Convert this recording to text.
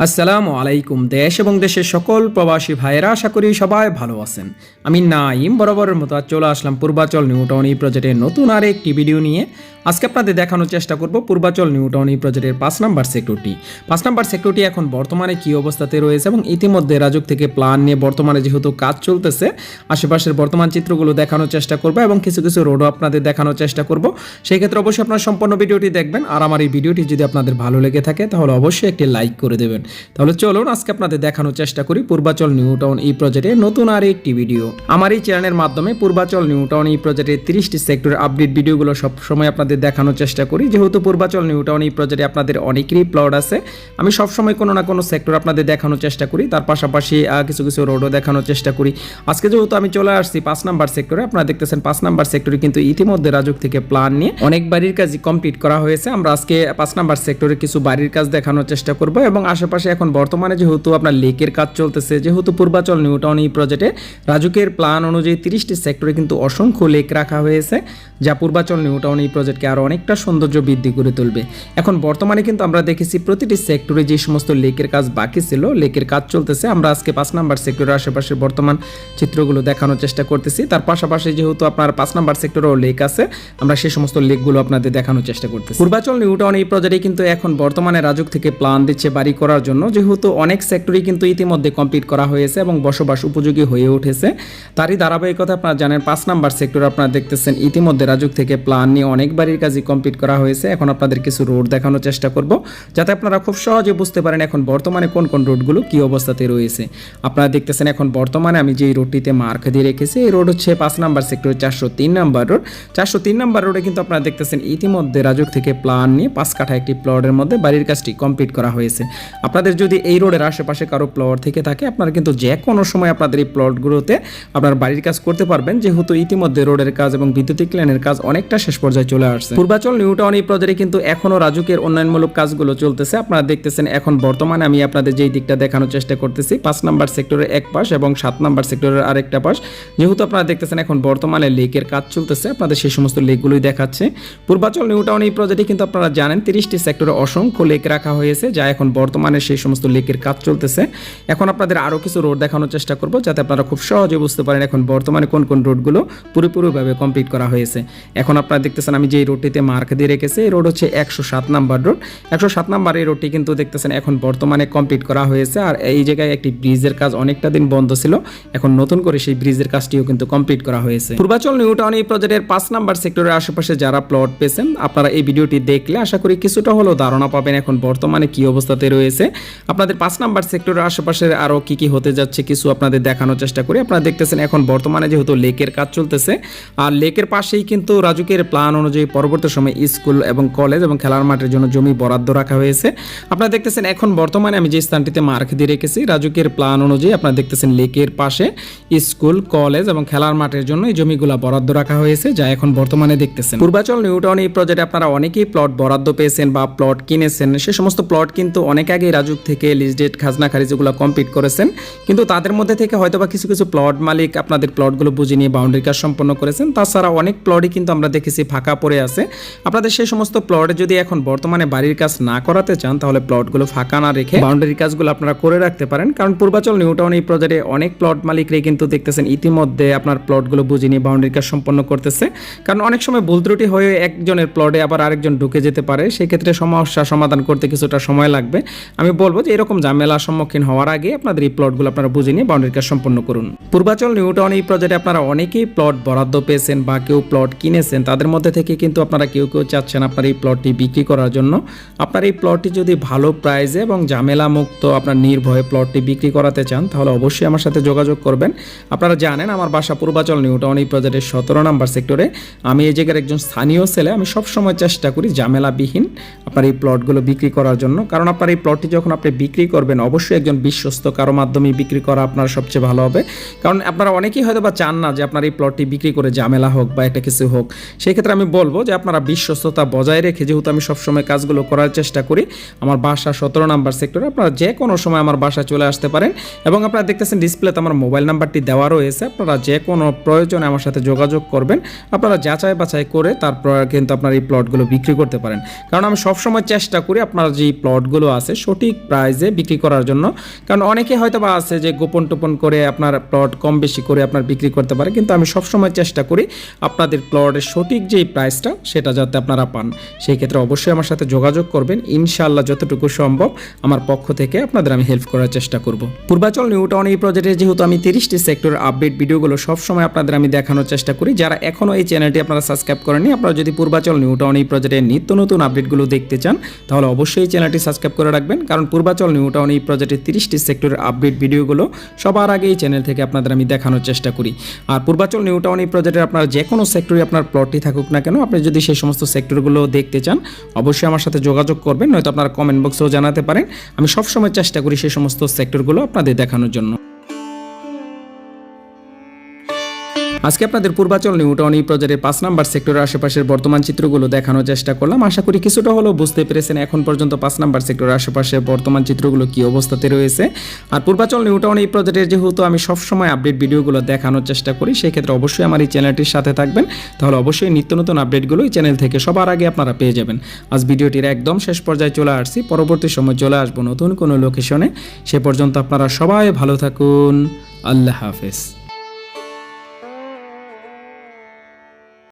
আসসালামু আলাইকুম। দেশ এবং দেশের সকল প্রবাসী ভাইয়েরা, আশা করি সবাই ভালো আছেন। আমি নাইম বরাবরের মতো আজ চলে আসলাম পূর্বাচল নিউ টাউন এই প্রজেক্টের নতুন আর একটি ভিডিও নিয়ে। আজকে আপনাদের দেখানোর চেষ্টা করব পূর্বাচল নিউ টাউন এই প্রজেক্টের 5 নম্বর সেক্টরটি। 5 নম্বর সেক্টরটি এখন বর্তমানে কী অবস্থাতে রয়েছে এবং ইতিমধ্যে রাজুক থেকে প্ল্যান নিয়ে বর্তমানে যেহেতু কাজ চলতেছে, আশেপাশের বর্তমান চিত্রগুলো দেখানোর চেষ্টা করব এবং কিছু কিছু রোডও আপনাদের দেখানোর চেষ্টা করব। সেই ক্ষেত্রে অবশ্যই আপনারা সম্পূর্ণ ভিডিওটি দেখবেন, আর আমার এই ভিডিওটি যদি আপনাদের ভালো লেগে থাকে তাহলে অবশ্যই একটি লাইক করে দেবেন। তাহলে চলুন আজকে আপনাদের দেখানোর চেষ্টা করি পূর্বাচল নিউ টাউন এই প্রজেক্টের নতুন আর একটি ভিডিও। আমার এই চ্যানেলের মাধ্যমে পূর্বাচল নিউ টাউন এই প্রজেক্টের 30টি সেক্টরের আপডেট ভিডিওগুলো সবসময় আপনাদের দেখানোর চেষ্টা করি। যেহেতু পূর্বাচল নিউ টাউন এই প্রজেক্টে আপনাদের অনেকেরই প্লট আছে, আমি সবসময় কোনো না কোনো সেক্টর আপনাদের দেখানোর চেষ্টা করি, তার পাশাপাশি কিছু কিছু রোডও দেখানোর চেষ্টা করি। আজকে যেহেতু আমি চলে আসছি 5 নাম্বার সেক্টরে, আপনারা দেখতেছেন 5 নাম্বার সেক্টরে কিন্তু ইতিমধ্যে রাজুক থেকে প্ল্যান নিয়ে অনেক বাড়ির কাজই কমপ্লিট করা হয়েছে। আমরা আজকে 5 নাম্বার সেক্টরে কিছু বাড়ির কাজ দেখানোর চেষ্টা করব এবং আশেপাশে এখন বর্তমানে যেহেতু আপনার লেকের কাজ চলতেছে, যেহেতু পূর্বাচল নিউ টাউন এই প্রজেক্টে রাজুকের প্ল্যান অনুযায়ী 30টি সেক্টরে কিন্তু অসংখ্য লেক রাখা হয়েছে, যা পূর্বাচল নিউ টাউন এই প্রজেক্টকে আরও অনেকটা সৌন্দর্য বৃদ্ধি করে তুলবে। এখন বর্তমানে কিন্তু আমরা দেখেছি প্রতিটি সেক্টরে যে সমস্ত লেকের কাজ বাকি ছিল, লেকের কাজ চলতেছে। আমরা আজকে 5 নাম্বার সেক্টরের আশেপাশের বর্তমান চিত্রগুলো দেখানোর চেষ্টা করতেছি। তার পাশাপাশি যেহেতু আপনার 5 নাম্বার সেক্টরেও লেক আছে, আমরা সেই সমস্ত লেকগুলো আপনাদের দেখানোর চেষ্টা করতেছি। পূর্বাচল নিউ টাউন এই প্রজেক্টে কিন্তু এখন বর্তমানে রাজুক থেকে প্ল্যান দিচ্ছে বাড়ি করার জন্য, যেহেতু অনেক সেক্টরই কিন্তু ইতিমধ্যে কমপ্লিট করা হয়েছে এবং বসবাস উপযোগী হয়ে উঠেছে। তারই ধারাবাহিকতা আপনারা জানেন 5 নাম্বার সেক্টর আপনারা দেখতেছেন ইতিমধ্যে রাজুক থেকে প্ল্যান নিয়ে অনেক বাড়ির কাজই কমপ্লিট করা হয়েছে। এখন আপনাদের কিছু রোড দেখানোর চেষ্টা করব, যাতে আপনারা খুব সহজে বুঝতে পারেন এখন বর্তমানে কোন কোন রোডগুলো কী অবস্থাতে রয়েছে। আপনারা দেখতেছেন এখন বর্তমানে আমি যেই রোডটিতে মার্ক দিয়ে রেখেছি, এই রোড হচ্ছে 5 নাম্বার সেক্টরের 403 নাম্বার রোড। 403 নাম্বার রোডে কিন্তু আপনারা দেখতেছেন ইতিমধ্যে রাজুক থেকে প্ল্যান নিয়ে 5 কাঠা একটি প্লটের মধ্যে বাড়ির কাজটি কমপ্লিট করা হয়েছে। আপনাদের যদি এই রোডের আশেপাশে কারো প্লট থেকে থাকে, আপনারা কিন্তু যে কোনো সময় আপনাদের এই প্লটগুলোতে আপনার বাড়ির কাজ করতে পারবেন, যেহেতু ইতিমধ্যে রোডের কাজ এবং বৈদ্যুতিক লাইনের কাজ অনেকটা শেষ পর্যায়ে চলে আসছে। পূর্বাচল নিউ টাউন এই প্রজেক্টে কিন্তু এখনো রাজুকের উন্নয়নমূলক কাজগুলো চলতেছে। আপনারা দেখতেছেন এখন বর্তমানে আমি আপনাদের যেই দিকটা দেখানোর চেষ্টা করতেছি 5 নাম্বার সেক্টরের এক পাশ এবং 7 নাম্বার সেক্টরের আরেকটা পাশ, যেহেতু আপনারা দেখতেছেন এখন বর্তমানে লেকের কাজ চলতেছে, আপনাদের সেই সমস্ত লেকগুলোই দেখাচ্ছে। পূর্বাচল নিউ টাউন এই প্রজেক্টে কিন্তু আপনারা জানেন 30টি সেক্টরে অসংখ্য লেক রাখা হয়েছে, যা এখন বর্তমানে সেই সমস্ত লেকের কাজ চলতেছে। এখন আপনাদের আরও কিছু রোড দেখানোর চেষ্টা করব, যাতে আপনারা খুব সহজে বুঝতে পারেন এখন বর্তমানে কোন কোন রোডগুলো পুরোপুরিভাবে কমপ্লিট করা হয়েছে। এখন আপনারা দেখতেছেন আমি যেই রোডটিতে মার্ক দিয়ে রেখেছি, এই রোড হচ্ছে 107 নাম্বার রোড। 107 নাম্বার এই রোডটি কিন্তু দেখতেছেন এখন বর্তমানে কমপ্লিট করা হয়েছে, আর এই জায়গায় একটি ব্রিজের কাজ অনেকটা দিন বন্ধ ছিল, এখন নতুন করে সেই ব্রিজের কাজটিও কিন্তু কমপ্লিট করা হয়েছে। পূর্বাচল নিউ টাউন এই প্রজেক্টের 5 নাম্বার সেক্টরের আশেপাশে যারা প্লট পেয়েছেন, আপনারা এই ভিডিওটি দেখলে আশা করি কিছুটা হলেও ধারণা পাবেন এখন বর্তমানে কি অবস্থাতে রয়েছে। আপনাদের 5 নাম্বার সেক্টরের আশেপাশে আরও কি কি হতে যাচ্ছে কিছু আপনাদের দেখানোর চেষ্টা করি। আপনারা দেখতেছেন এখন বর্তমানে যেহেতু লেকের কাজ চলতেছে, আর লেকের পাশেই কিন্তু রাজুকের প্ল্যান অনুযায়ী পরবর্তী সময় স্কুল এবং কলেজ এবং খেলার মাঠের জন্য জমি বরাদ্দ রাখা হয়েছে। আপনারা দেখতেছেন এখন বর্তমানে আমি যে স্থানটিতে মার্ক দিয়ে রেখেছি, রাজুকের প্ল্যান অনুযায়ী আপনারা দেখতেছেন লেকের পাশে স্কুল, কলেজ এবং খেলার মাঠের জন্য এই জমিগুলো বরাদ্দ রাখা হয়েছে, যা এখন বর্তমানে দেখতেছেন। পূর্বাচল নিউ টাউন এই প্রজেক্টে আপনারা অনেকেই প্লট বরাদ্দ পেয়েছেন বা প্লট কিনেছেন, সে সমস্ত প্লট কিন্তু অনেক আগেই রাজুক থেকে লিজ ডেট খাজনা খারিজগুলো কমপ্লিট করেছেন, কিন্তু তাদের মধ্যে থেকে হয়তোবা কিছু কিছু প্লট মালিক আপনাদের প্লটগুলো বুঝে নিয়ে বাউন্ডারি কাজ সম্পন্ন করেছেন। তাছাড়া অনেক প্লটই কিন্তু আমরা দেখেছি ফাঁকা পড়ে আছে। আপনাদের সেই সমস্ত প্লটে যদি এখন বর্তমানে বাড়ির কাজ না করাতে চান, তাহলে প্লটগুলো ফাঁকা না রেখে বাউন্ডারি কাজগুলো আপনারা করে রাখতে পারেন, কারণ পূর্বাচল নিউ টাউন এই প্রজেক্টে অনেক প্লট মালিকরাই কিন্তু দেখতেছেন ইতিমধ্যে আপনার প্লটগুলো বুঝে নিয়ে বাউন্ডারি কাজ সম্পন্ন করতেছে। কারণ অনেক সময় ভুল ত্রুটি হয়ে একজনের প্লটে আবার আরেকজন ঢুকে যেতে পারে, সেক্ষেত্রে সমস্যা সমাধান করতে কিছুটা সময় লাগবে। আমি বলবো যে এরকম ঝামেলার সম্মুখীন হওয়ার আগে আপনাদের এই প্লটগুলো আপনারা বুঝে নিয়ে বাউন্ডারি কাজ সম্পন্ন করুন। পূর্বাচল নিউ টাউন এই প্রজেক্টে আপনারা অনেকেই প্লট বরাদ্দ পেয়েছেন বা কেউ প্লট কিনেছেন, তাদের মধ্যে থেকে কিন্তু আপনারা কেউ কেউ চাচ্ছেন আপনার এই প্লটটি বিক্রি করার জন্য। আপনার এই প্লটটি যদি ভালো প্রাইসে এবং ঝামেলা মুক্ত আপনার নির্ভয়ে প্লটটি বিক্রি করাতে চান, তাহলে অবশ্যই আমার সাথে যোগাযোগ করবেন। আপনারা জানেন আমার বাসা পূর্বাচল নিউ টাউন এই প্রজেক্টের 17 নাম্বার সেক্টরে। আমি এই জায়গার একজন স্থানীয় ছেলে, আমি সবসময় চেষ্টা করি ঝামেলাবিহীন আপনার এই প্লটগুলো বিক্রি করার জন্য, কারণ আপনার এই প্লটটি যখন আপনি বিক্রি করবেন অবশ্যই একজন বিশ্বস্ত কারো মাধ্যমে বিক্রি করা আপনার সবচেয়ে ভালো হবে। কারণ আপনারা অনেকেই হয়তো বা চান না যে আপনার এই প্লটটি বিক্রি করে ঝামেলা হোক বা একটা কিছু হোক, সেক্ষেত্রে আমি বলবো যে আপনারা বিশ্বস্ততা বজায় রেখে, যেহেতু আমি সবসময় কাজগুলো করার চেষ্টা করি, আমার বাসা 17 নাম্বার সেক্টরে, আপনারা যে কোনো সময় আমার বাসায় চলে আসতে পারেন এবং আপনারা দেখতেছেন ডিসপ্লেতে আমার মোবাইল নাম্বারটি দেওয়া রয়েছে। আপনারা যে কোনো প্রয়োজনে আমার সাথে যোগাযোগ করবেন, আপনারা যাচাই বাছাই করে তারপর কিন্তু আপনার এই প্লটগুলো বিক্রি করতে পারেন। কারণ আমি সবসময় চেষ্টা করি আপনার যে প্লটগুলো আছে সঠিক সঠিক প্রাইসে বিক্রি করার জন্য। কারণ অনেকে হয়তো বা আছে যে গোপন টোপন করে আপনার প্লট কম বেশি করে আপনার বিক্রি করতে পারে, কিন্তু আমি সবসময় চেষ্টা করি আপনাদের প্লটের সঠিক যেই প্রাইসটা সেটা যাতে আপনারা পান। সেই ক্ষেত্রে অবশ্যই আমার সাথে যোগাযোগ করবেন, ইনশাআল্লাহ যতটুকু সম্ভব আমার পক্ষ থেকে আপনাদের আমি হেল্প করার চেষ্টা করব। পূর্বাচল নিউ টাউন এই প্রজেক্টে যেহেতু আমি 30টি সেক্টরের আপডেট ভিডিওগুলো সবসময় আপনাদের আমি দেখানোর চেষ্টা করি। যারা এখনও এই চ্যানেলটি আপনারা সাবস্ক্রাইব করেননি, আপনারা যদি পূর্বাচল নিউ টাউন এই প্রজেক্টের নিত্য নতুন আপডেটগুলো দেখতে চান তাহলে অবশ্যই এই চ্যানেলটি সাবস্ক্রাইব করে রাখবেন। কারণ পূর্বাচল নিউ টাউন এই প্রজেক্টের 30টি সেক্টরের আপডেট ভিডিওগুলো সবার আগে এই চ্যানেল থেকে আপনাদের আমি দেখানোর চেষ্টা করি। আর পূর্বাচল নিউ টাউন এই প্রজেক্টের আপনার যে কোনো সেক্টরে আপনার প্লটটি থাকুক না কেন, আপনি যদি সেই সমস্ত সেক্টরগুলো দেখতে চান অবশ্যই আমার সাথে যোগাযোগ করবেন, নয়তো আপনারা কমেন্ট বক্সেও জানাতে পারেন। আমি সবসময় চেষ্টা করি সেই সমস্ত সেক্টরগুলো আপনাদের দেখানোর জন্য। আজকে আপনাদের পূর্বাচল নিউ টাউন এই প্রজেক্টের 5 নাম্বার সেক্টরের আশেপাশের বর্তমান চিত্রগুলো দেখানোর চেষ্টা করলাম। আশা করি কিছুটা হলেও বুঝতে পেরেছেন এখন পর্যন্ত 5 নাম্বার সেক্টরের আশেপাশে বর্তমান চিত্রগুলো কী অবস্থাতে রয়েছে। আর পূর্বাচল নিউ টাউন এই প্রজেক্টের যেহেতু আমি সবসময় আপডেট ভিডিওগুলো দেখানোর চেষ্টা করি, সেই ক্ষেত্রে অবশ্যই আমার এই চ্যানেলটির সাথে থাকবেন, তাহলে অবশ্যই নিত্য নতুন আপডেটগুলো এই চ্যানেল থেকে সবার আগে আপনারা পেয়ে যাবেন। আজ ভিডিওটির একদম শেষ পর্যায়ে চলে আসছি, পরবর্তী সময় চলে আসবো নতুন কোনো লোকেশনে। সে পর্যন্ত আপনারা সবাই ভালো থাকুন। আল্লাহ হাফেজ।